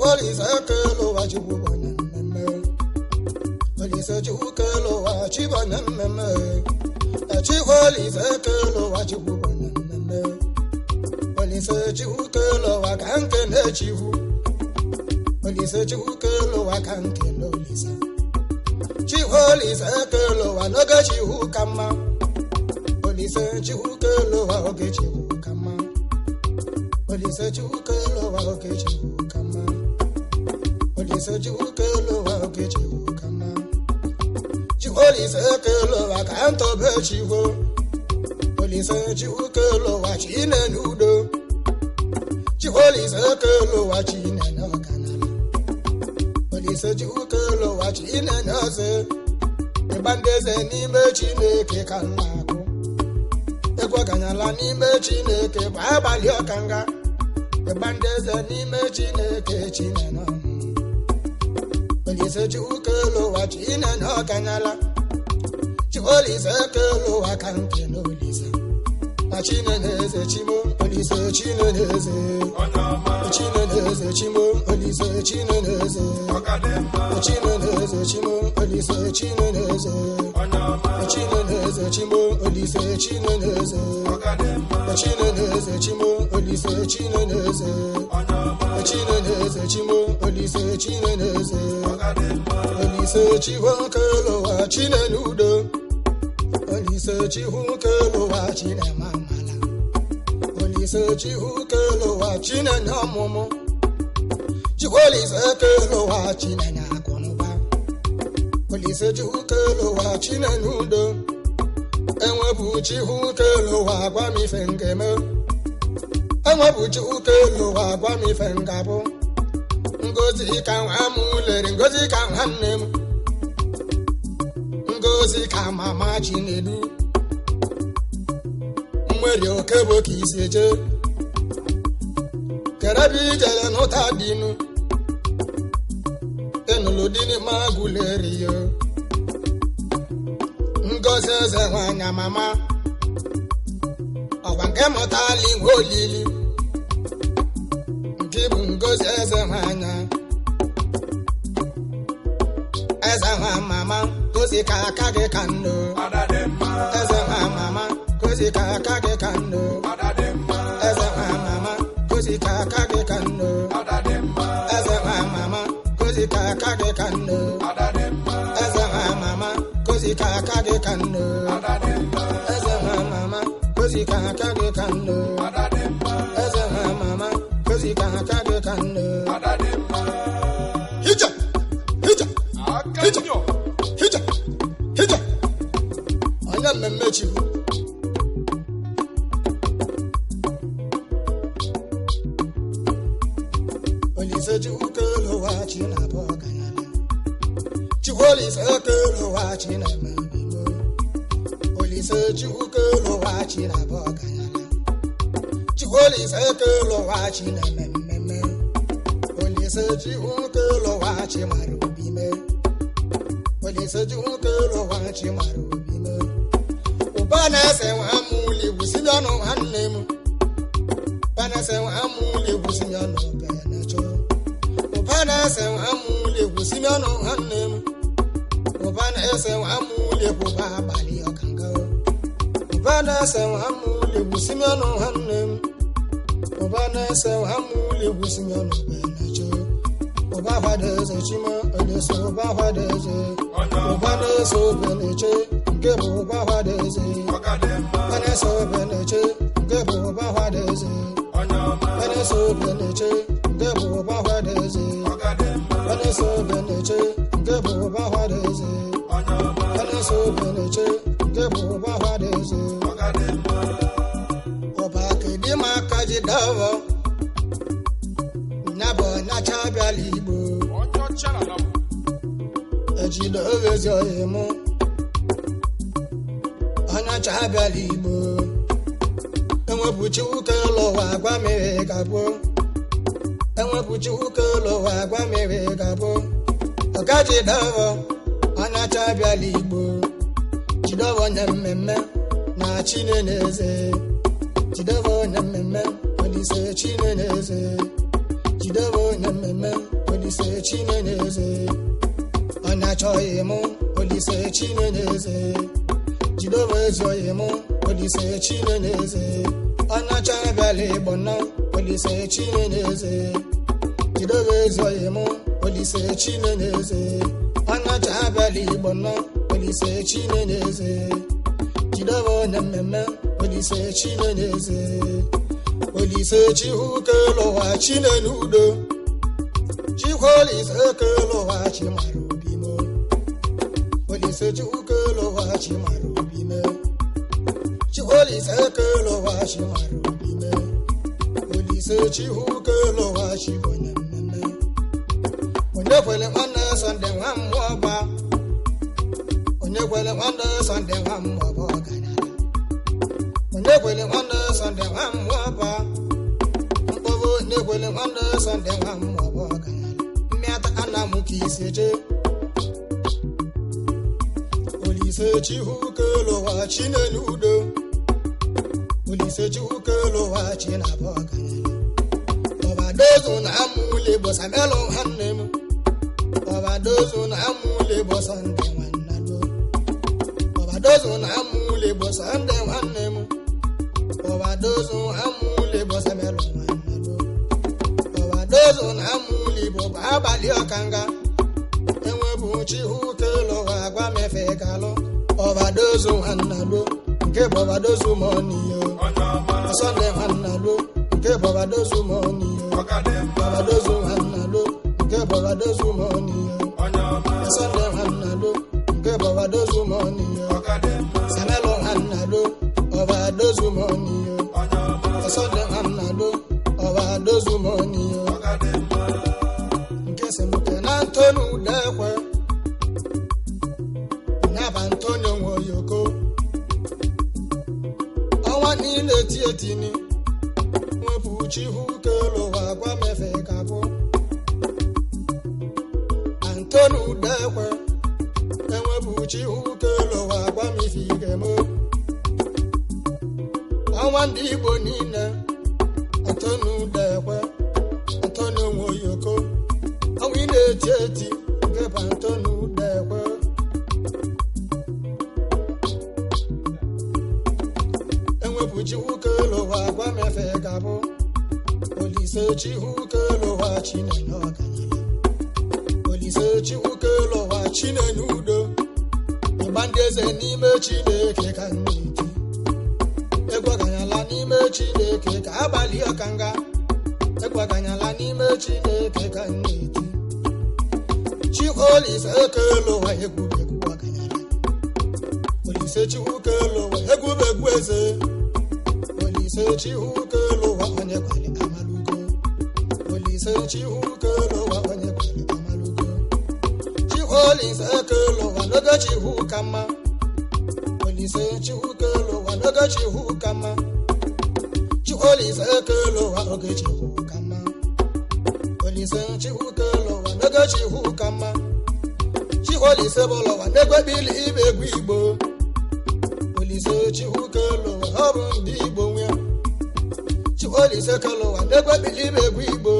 Olisa kelo wa chibuba nemme. Olisa kelo wa chiba nemme. Olisa kelo wa chibuba nemme. Olisa kelo wa kanke ne chibu. Olisa kelo wa kanke no lisa. Olisa kelo wa noga chihu kama. Olisa kelo wa oge chihu kama. Olisa kelo wa oge chihu kama. Olisa kelo wa oge chihu kama. Olisa kelo wa kanto be chihu. Olisa kelo wa chine nudo. Olisa kelo wa chine no kanala. Olisa kelo wa chine no se. Ebandeze n'ime Chineke ka nna-akụ. Egwu ganyala n'ime Chineke bụ abalị ọkanga. Ebandeze n'ime Chineke Chineke. Olisa kelo wa Chineke ọkanyala. Olisa kelo wa kanke n'olisa. Na Chineke eze chimo, Olisa Chineke eze. Chineke eze chimo, Olisa Chineke eze. Chineke eze chimo, Olisa Chineke eze. Chineke eze chimo, Olisa Chineke eze. Chineke eze chimo, Olisa Chineke eze. Chineke eze chimo, Olisa Chineke eze. Olisa chihu kelo wa Chineke udo. Olisa chihu kelo wa Chineke mamala. Olisa chihu kelo wa Chineke ọmụmụ. Olisa kelo wa Chineke akụnụba. Olisa chihu kelo wa Chineke udo. Enwebụ chihu kelo wa agwa m ife ngeme. Enwebụ chihu kelo wa agwa m ife ngabụ. Ngozi ka nwa m lere, ngozi ka nwanne m. Ngozi ka mama Chinedu. Nwere okebo ka isi eje. Kerebi jere n'ụta dinu. Enụlụ dini maguleri yo. Ngozi eze nwanya mama. Ọgwa nke mụtali nwe olili. Nke bụ Ngozi eze nwanya. Eze nwa mama. Ngozi ka aka gị ka nno. Eze nwa mama. Ngozi ka aka gị ka nno. Eze nwa mama. Ngozi ka aka gị ka nno. Eze nwa mama. Ngozi ka aka gị ka nno. Eze nwa mama. Ngozi ka aka gị ka nno. Eze nwa mama. Ngozi ka aka gị ka nno. Eze nwa mama. Ngozi ka aka gị ka nno. Hija! Hija! Hija! Hija! Hija! Onye mmemme chibu. Olisa kelo wa Chineke ọkanyala. Olisa kelo wa Chineke mabimo. Olisa kelo wa Chineke ọkanyala. Olisa kelo wa Chineke mmemme. Olisa kelo wa Chimara obime. Olisa kelo wa Chimara obime. Ụbana ese nwa amụli wusi ọnụ nwanne m. Ụbana ese nwa amụli wusi ọnụ benacho. Ụbana ese nwa amụli wusi ọnụ nwanne m. Ụbana ese nwa amụli kwụba abalị ọkanga. Ụbana ese nwa amụli wusi ọnụ nwanne m. Ụbana ese nwa amụli wusi ọnụ benacho. Ụba hwada eze chima, Olisa ụba hwada eze. Ụbana ese obeneche, nke bụ ụba hwada eze. Ụbana ese obeneche, nke bụ ụba hwada eze. Ụbana ese obeneche, nke bụ ụba hwada eze. Ụbana ese obeneche, nke bụ ụba hwada eze. Ụbana ese obeneche, nke bụ ụba hwada eze. Ọba kedi maka ji dawo. Nyabo nyacha abịala Igbo. Ejido owezi oyemu. Onyacha abịala Igbo. Enwebụ chiwu kelo wa agwa mere gabo. Enwebụ chiwu kelo wa agwa mere gabo. Ọgaji dawo. Onyacha abịala Igbo. Jidowo nye mmemme. na chineneze jidevo nyemmemme olise chineneze jidevo nyemmemme olise chineneze ọnya chọghị mụ olise chineneze jidevo ezoghị mụ olise chineneze ọnya chọghị bịala igbo nọ olise chineneze jidevo ezoghị mụ olise chineneze ọnya chọghị bịala igbo nọ olise chineneze jidevo nyemmemme olise chineneze olise chihu kelowa chinenudo chiholise kelowa chimarubimo olise chihu kelowa chimarubime chiholise kelowa chimarubime olise chihu kelowa chibonyemmemme onyekwele nwanne Sunday nwa mmụọba onyekwele nwanne Sunday nwa mmụọba ọganyala onyekwele nwanne Sunday nwa mmụọba mkpọbụ onyekwele nwanne Sunday nwa mmụọba ọganyala mmịata ana m ka isi je olise chihu kelowa chinenudo olise chihu kelowa chinaba ọganyala ọbadozu na amụle bụ Samuel nwanne m ọbadozu na amụle bụ Sunday nwanne ọbadozu na amụle bụ Sunday nwanne m ọbadozu amụle bụ Samuel nwanne ọbadozu na amụle bụ abalị ọkanga enwebụ chihu kelowa agwa mefe galụ ọbadozu nwanne nke bụ ọbadozu mọniyo Sunday nwanne nke bụ ọbadozu mọniyo ọbadozu nwanne nke bụ ọbadozu mọniyo Sunday nwanne nke bụ ọbadozu mọniyo Samuel nwanne ọbadozu mọniyo Sunday nwanne ọbadozu mọniyo nke semuke na Antonu dekwe nyaba Antonio Nwoyoko ọnwa niile etietini nwepụ chihu kelowa gwa mefe kapụ Antonu dekwe enwepụ chihu kelowa gwa mefe igemo ọnwa ndị Igbo niile Antonu dekwe Antonio Nwoyoko ọnwa ị na-eti eti nke bụ Antonu dekwe enwepụ chihu kelowa gwa mefe gabụ olise chihu kelowa chinenye ọganyala olise chihu kelowa chinenudo ịgba ndị eze n'ime Chineke ka nneti egwaganyala n'ime Chineke ka abalị ọkanga egwaganyala n'ime Chineke ka nneti chiholise kelowa egwubegwu ọganyala olise chihu kelowa egwubegwu eze olise chihu kelowa onye kwere amalugo olise chihu kelowa onye kwere amalugo chiholise kelowa n'oge chihu kama olise chihu kelowa n'oge chihu kama chiholise kelowa oge chihu kama olise chihu kelowa n'oge chihu kama chiholise bolowa n'egwebili ibe egwu Igbo olise chihu kelowa ọ bụ ndị Igbo nwe chiholise kelowa n'egwebili ibe egwu Igbo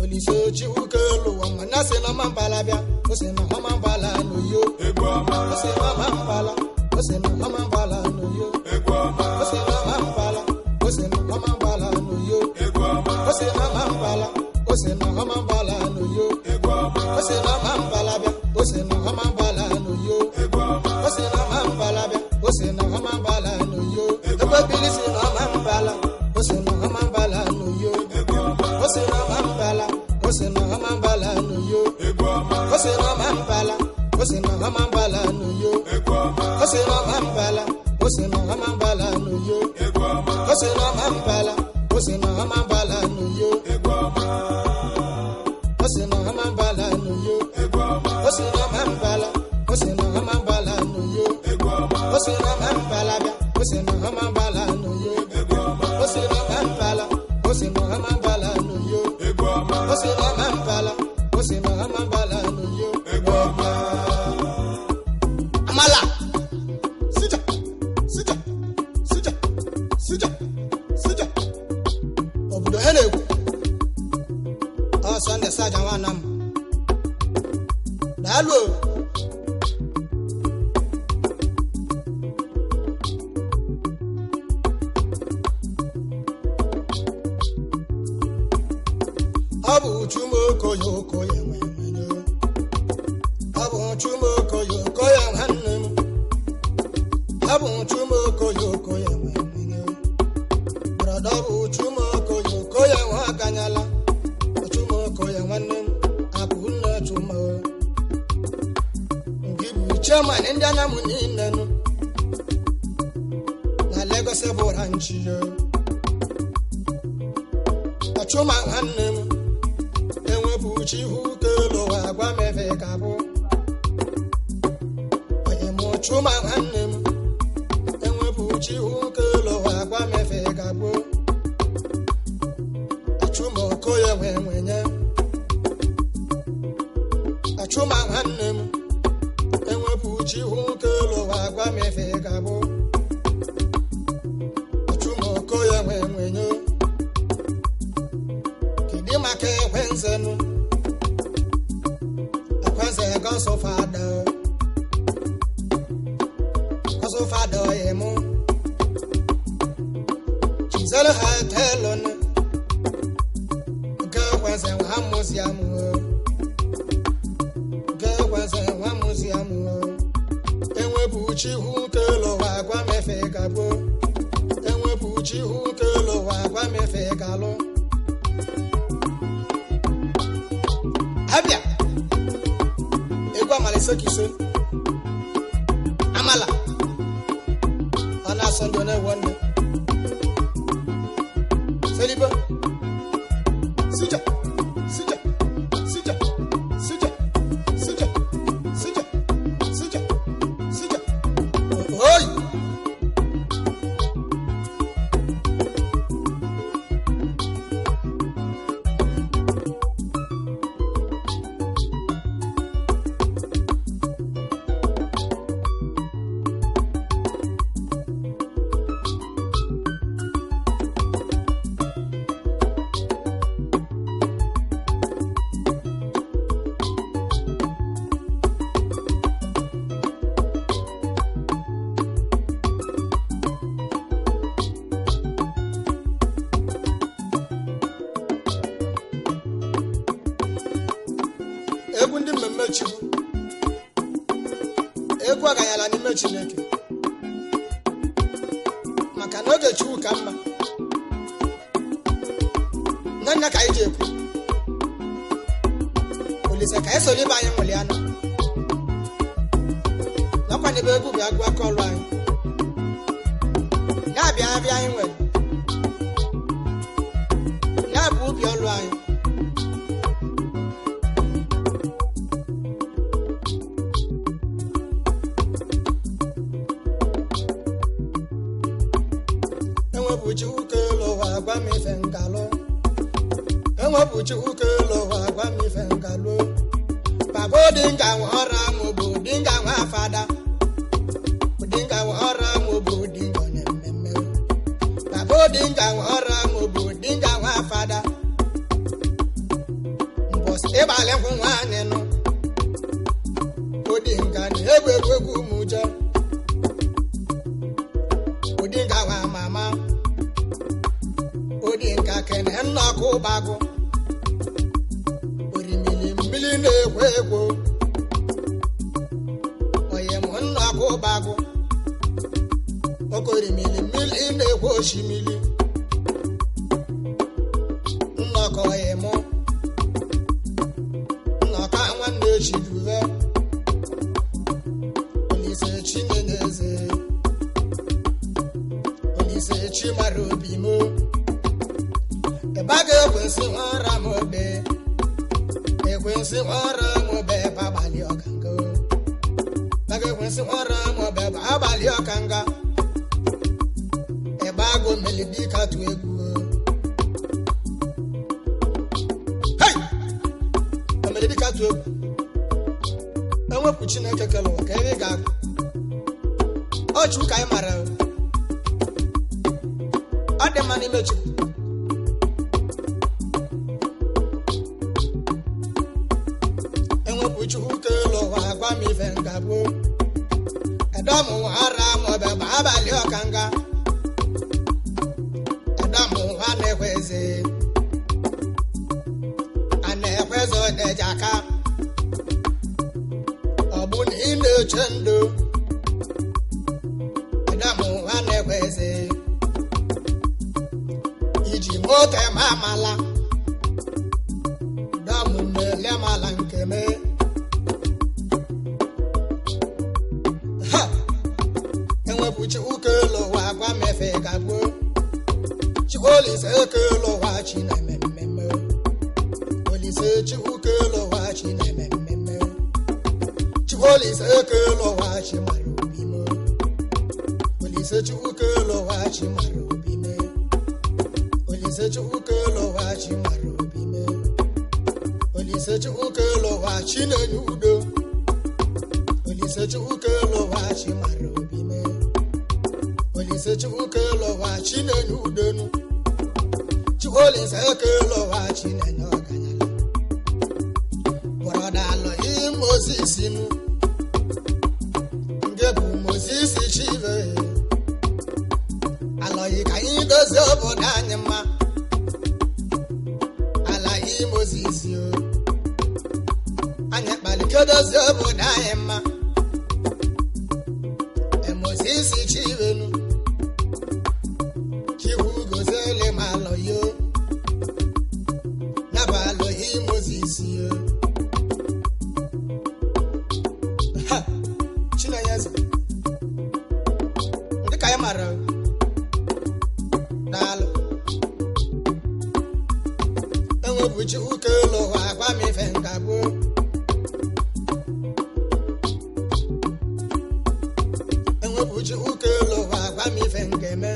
olise chihu kelowa mana si na mambala bịa o si na mambala n'oyo o si na mambala o si na mambala n'oyo o si na mambala o si na mambala n'oyo o si na mambala o si na mambala n'oyo o si na mambala bịa o si na mambala n'oyo o si na mambala bịa o si na mambala n'oyo egwebili si na mambala o si na mambala n'oyo o si na mambala o si na mambala n'oyo o si na mambala o si na mambala n'oyo o si na mambala o si na mambala n'oyo o si na mambala o si na mambala n'oyo o si na mambala n'oyo o si na mambala o si na mambala n'oyo o si na mambala bịa o si na mambala n'oyo o si na mambala o si na mambala n'oyo o si na mambala o si na mambala n'oyo amala sija manam dalo abu chumoko yoko yemenyo abu chumoko yoko yemenyo abu chumoko yoko yemenyo brother abu chumoko yoko yewakanyala chumoko yemenyo akunna chumo ngibu chairman ndana munina no na Lagos boranchiyo achuma hannem enwebuchi hukelo agwa mefe kabu oye mo chuma hannem enwebuchi hukelo agwa mefe kabu achuma koye wenwenye achuma hannem enwebuchi hukelo agwa mefe kabu achuma koye wenwenye make wenzenu akwanze goso fada yemu chizele hatelon ga kwanze wa museum enwe buchi hukelo wa gwa mefe gabo enwe buchi hukelo wa gwa mefe galo abia egwa malese kise amala ana sondo na wonne seliba sija oi egwu ndị mmemme Chukwu egwu aganyala n'ime Chineke maka na oge Chukwu ka mma nna ka anyị ji ekwu Olise ka anyị soro ibe anyị nwụli anụ nakwa n'ebe egwu bịa gụọ aka ọlụ anyị na-abịa abịa anyị nwere na-abụ ubi ọlụ anyị enwebuchi ukelo wa gwa mi fe ngalo enwebuchi ukelo wa gwa mi fe ngalo babo dinga wora mo bo dinga wa fada dinga wora mo bo dinga nemme babo dinga wora mo bo dinga wa fada mbos e bale fun wa nenu o dinga ni egwegwu muja o dinga wa mama odinka kene nnọkụ bagụ orimili mmili na-egwu egwu oye m nnọkụ bagụ okorimili mmili na-egwu oshimili nnọkọ oye m nnọkọ nwanne echiduve Olise Chineneze Olise Chimara obi mo baga ekwensi nwara mobe babali okanga baga ekwensi nwara mobe babali okanga ebago melodi katu egwu hey melodi katu egwu enwepu Chineke kelo ka ebe ga ochu ka anyị mara ọ dị mma n'ime Chukwu buchuke lo wa gwa mi fenga bo edamu ara mo be babali okanga edamu anekweze de jaka obuni ine chendo edamu anekweze iji moke mamala damu mele mala nkeme ha enwe buchi ukelo wa gwa mefe gabo chikoli se kelo wa china memme se ukelo wa china memme chikoli se kelo wa chimarubimo se ukelo wa chimarubime se ukelo wa chimarubime se ukelo wa chinenyudo se ukelo wa chimarubime se ukelo wa chinenyudonu chikoli se kelo wa chinenyoga Borodalo Moses nu Ngebu Moses chive Aloyi ka indoze obodo anyị mma Ala Moses yo Anya kpalikedoze obodo anyị mma Moses chive nu Chihu gozele maloyo Nabalo Moses yo Buchi ukelo wa gwa mi fenga bo enwe buchi ukelo wa gwa mi fenga me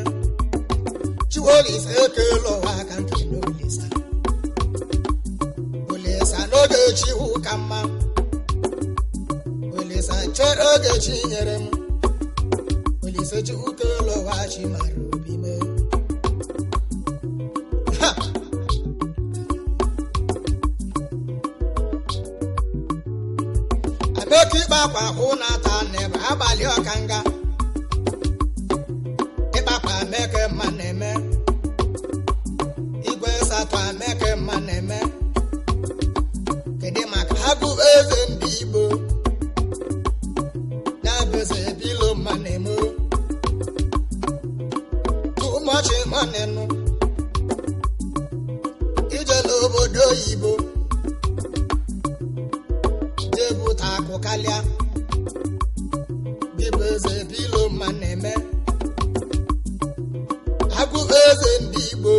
chiwoli se kelo wa kan kino olesa no ge chi ukama olesa choro ge chi nyere m olesa chi ukelo wa chi marubi me ha Kiba kwa unata neba abali okanga Iba kwa meke maneme Igwe satwa meke maneme Kede makagu eze ndibo Nabeze bilo manemo Too much manenu Ijelo obodo Igbo Kalia Bibeze bilo maneme Hagu eze ndị Igbo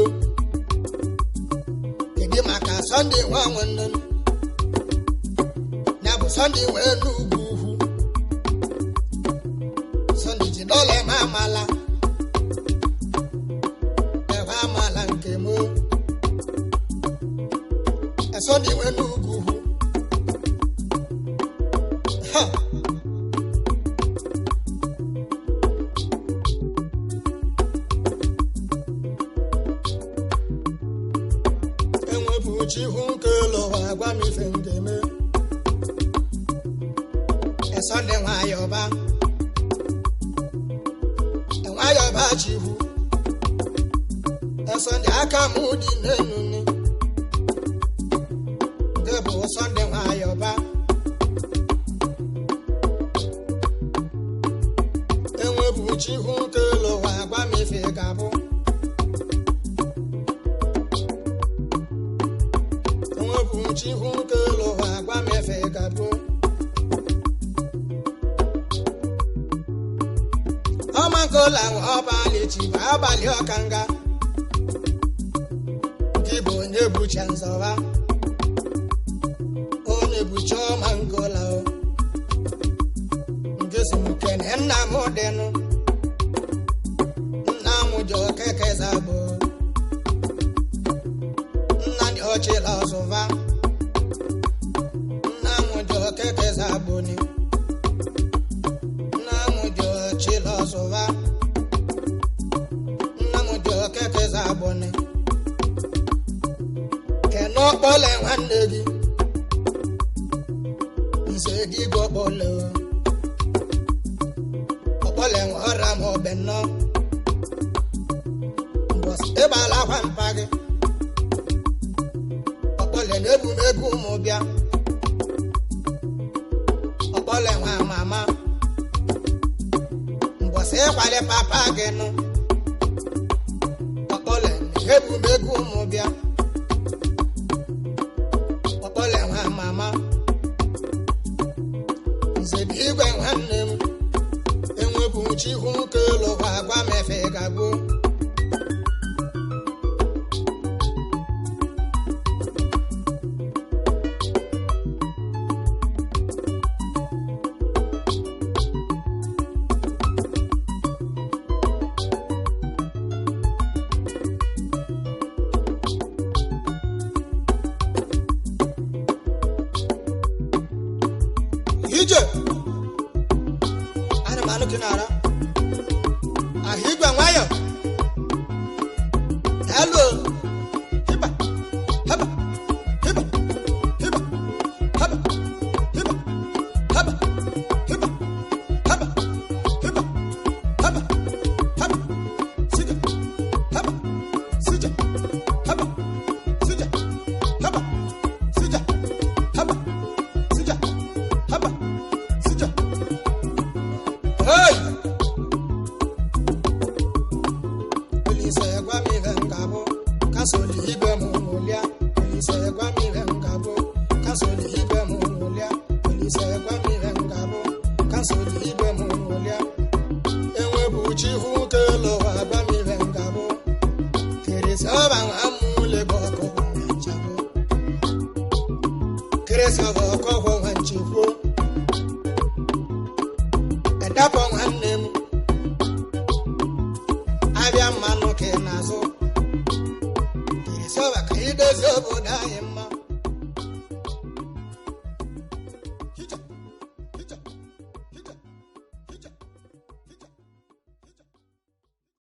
Kedi maka Sunday nwanwen Nabu Sunday wenu ugwu Sunday jidole mamala Ewa amala nke mo Sunday wenu ugwu Chihunkelo wa gwa mi fengeme Esonde wayoba chihu Esonde akamudi nenuni Gebo sonde wayoba Enwebu chihunkelo wa gwa mi fegabo Chihunkelo wa gwa mefe gabo Omangola obali chiba abali okanga Gibo onye bucha nzowa Onye bucha omangola o Ngesi mukene nna modenu Nna mujo keke zabo Nna ni ochila ozova Keke zaboni Namujo chilo sova Namujo keke zaboni Keno bole wandegi bolo opole ngora mo benno bos e bala kwa mpage opole nebu megu mo bia opole nwa mama bos e kwale papa genu opole nebu megu mo bia opole nwa mama zebi igwe nwanne m enwebu chi hu ke lo gwa mefe gabo ije ana manu kinara ahigwa nwayo hello hiba haba hiba hiba haba hiba haba hiba haba hiba haba haba sija haba sija haba sija haba sija haba sija haba sija hey Elise gwa mi ngabo kasoli ibe mu mulia Elise gwa mi ngabo kasoli ibe mu mulia Elise gwa mi ngabo kasoli ibe mu mulia enwe bu chi hu ke lo gwa mi ngabo keresa ba amule boko nchabo keresa boko nchabo dapo